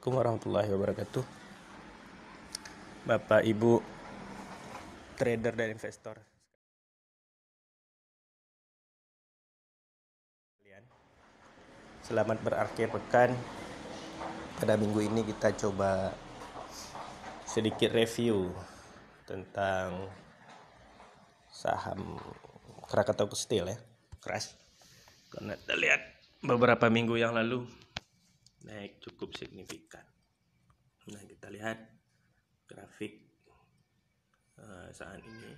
Assalamualaikum warahmatullahi wabarakatuh. Bapak Ibu trader dan investor sekalian, selamat berakhir pekan. Pada minggu ini kita coba sedikit review tentang saham Krakatau Steel ya, keras. Karena kita lihat beberapa minggu yang lalu naik cukup signifikan. Nah, kita lihat grafik saat ini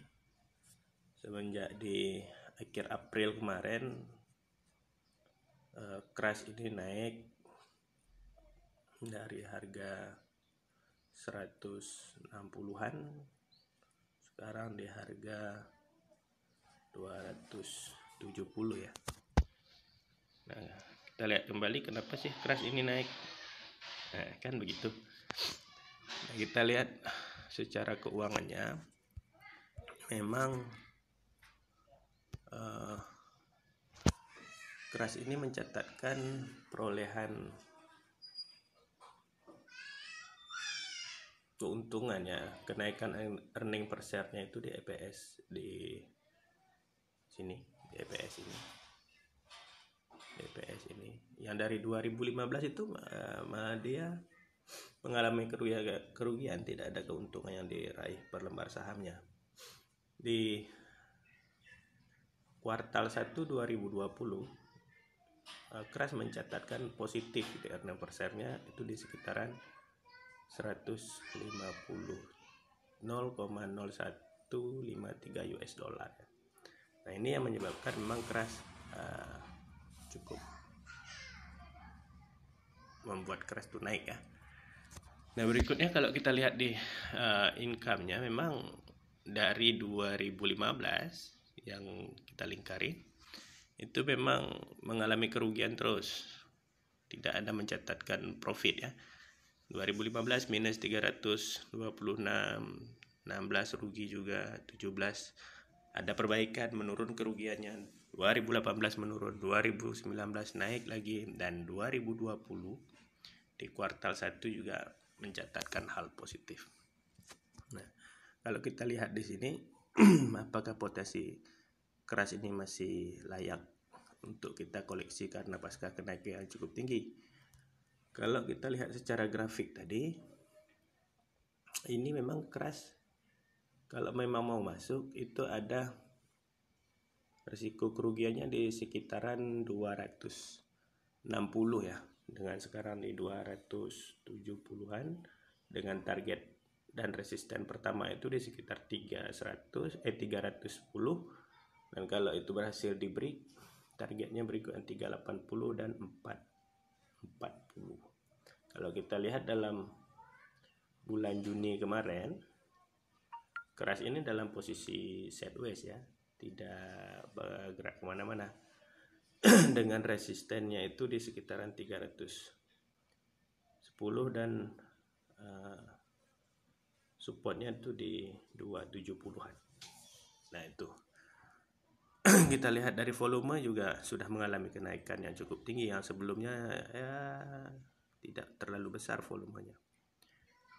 semenjak di akhir April kemarin keras ini naik dari harga 160-an sekarang di harga 270 ya. Nah, kita lihat kembali kenapa sih keras ini naik. Nah, kan begitu. Nah, kita lihat secara keuangannya memang keras ini mencatatkan perolehan keuntungannya, kenaikan earning per share-nya itu di EPS di sini, di EPS ini. EPS ini yang dari 2015 itu dia mengalami kerugian, tidak ada keuntungan yang diraih per lembar sahamnya. Di kuartal 1 2020 keras mencatatkan positif di earning per share-nya itu di sekitaran 0,0153 US dollar. Nah, ini yang menyebabkan memang keras cukup membuat keras itu naik ya. Nah, berikutnya kalau kita lihat di income-nya memang dari 2015 yang kita lingkari itu memang mengalami kerugian terus, tidak ada mencatatkan profit ya. 2015 minus 326, 16 rugi juga, 17 ada perbaikan, menurun kerugiannya. 2018 menurun, 2019 naik lagi, dan 2020 di kuartal 1 juga mencatatkan hal positif. Nah, kalau kita lihat di sini apakah potensi keras ini masih layak untuk kita koleksi karena pasca kenaikan yang cukup tinggi. Kalau kita lihat secara grafik tadi, ini memang keras. Kalau memang mau masuk itu ada risiko kerugiannya di sekitaran 260 ya, dengan sekarang di 270-an, dengan target dan resisten pertama itu di sekitar 310, dan kalau itu berhasil di break, targetnya berikutnya 380 dan 440. Kalau kita lihat dalam bulan Juni kemarin, keras ini dalam posisi sideways ya, tidak bergerak kemana-mana. Dengan resistennya itu di sekitaran 310 dan supportnya itu di 270-an. Nah, itu kita lihat dari volume juga sudah mengalami kenaikan yang cukup tinggi, yang sebelumnya ya tidak terlalu besar volumenya.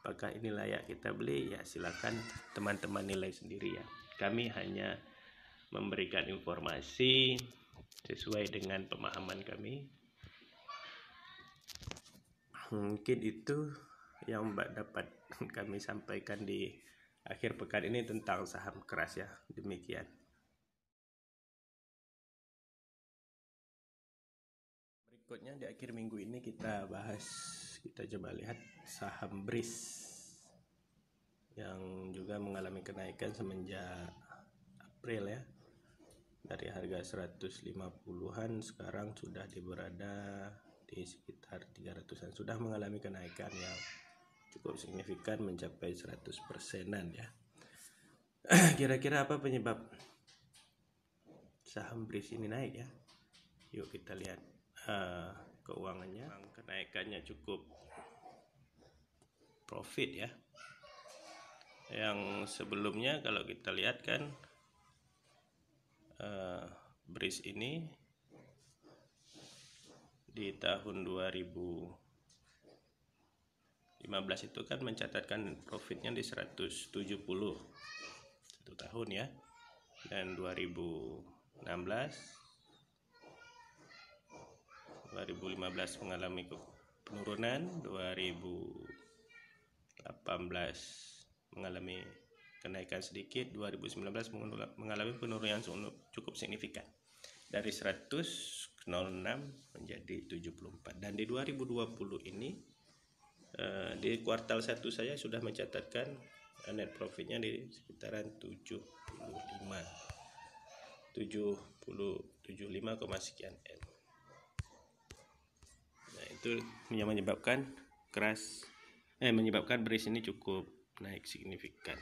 Apakah ini layak kita beli? Ya silakan teman-teman nilai sendiri ya. Kami hanya memberikan informasi sesuai dengan pemahaman kami. Mungkin itu yang dapat kami sampaikan di akhir pekan ini tentang saham keras ya. Demikian. Berikutnya di akhir minggu ini kita coba lihat saham BRIS yang juga mengalami kenaikan semenjak April ya. Dari harga 150-an sekarang sudah berada di sekitar 300-an, sudah mengalami kenaikan yang cukup signifikan mencapai 100%-an ya. Kira-kira apa penyebab saham BRIS ini naik ya? Yuk kita lihat keuangannya. Kenaikannya cukup profit ya. Yang sebelumnya kalau kita lihat kan BRIS ini di tahun 2019 15 itu kan mencatatkan profitnya di 170 satu tahun ya, dan 2016 2015 mengalami penurunan, 2018 mengalami kenaikan sedikit, 2019 mengalami penurunan cukup signifikan dari 106 menjadi 74. Dan di 2020 ini di kuartal 1 saya sudah mencatatkan net profitnya di sekitaran 75 sekian M. Nah, itu yang menyebabkan BRIS ini cukup naik signifikan.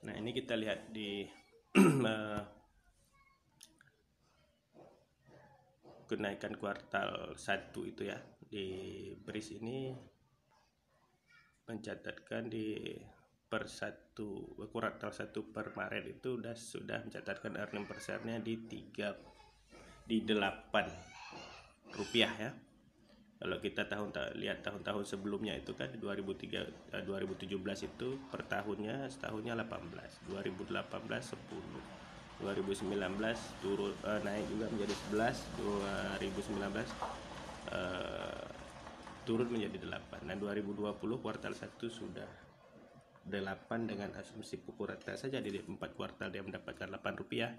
Nah, ini kita lihat di kenaikan kuartal 1 itu ya. Di BRIS ini mencatatkan di kuartal 1 per Maret itu sudah mencatatkan earning per share-nya di 8 rupiah ya. Kalau kita lihat tahun-tahun sebelumnya itu kan di 2017 itu per tahunnya setahunnya 18, 2018 10, 2019 turun naik juga menjadi 11, 2019 turun menjadi 8, dan 2020 kuartal 1 sudah 8 dengan asumsi pukul rata saja di 4 kuartal dia mendapatkan 8 rupiah,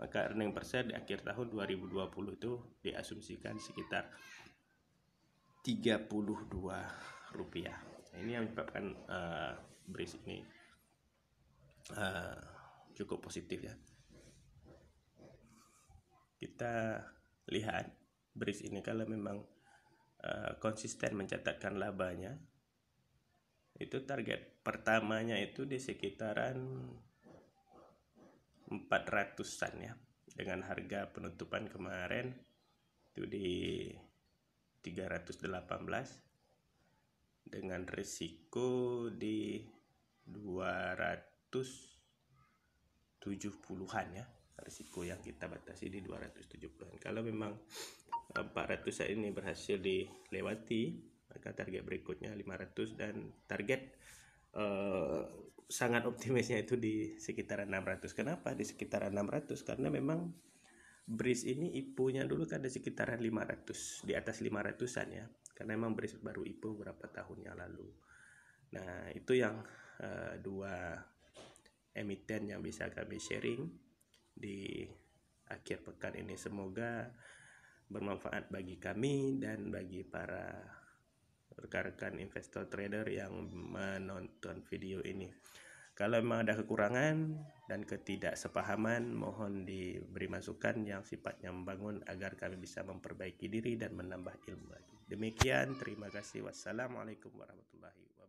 maka earning per share di akhir tahun 2020 itu diasumsikan sekitar 32 rupiah. Ini yang menyebabkan BRIS ini cukup positif ya. Kita lihat BRIS ini kalau memang konsisten mencatatkan labanya, itu target pertamanya itu di sekitaran 400-an ya, dengan harga penutupan kemarin itu di 318 dengan risiko di 270-an ya, risiko yang kita batasi di 270-an. Kalau memang 400 ini berhasil dilewati, maka target berikutnya 500, dan target sangat optimisnya itu di sekitaran 600. Kenapa di sekitaran 600? Karena memang BRIS ini IPO-nya dulu kan di sekitaran 500, di atas 500-an ya, karena memang BRIS baru IPO beberapa tahun yang lalu. Nah, itu yang dua emiten yang bisa kami sharing di akhir pekan ini. Semoga bermanfaat bagi kami dan bagi para rekan-rekan investor trader yang menonton video ini. Kalau memang ada kekurangan dan ketidaksepahaman, mohon diberi masukan yang sifatnya membangun agar kami bisa memperbaiki diri dan menambah ilmu lagi. Demikian, terima kasih. Wassalamualaikum warahmatullahi wabarakatuh.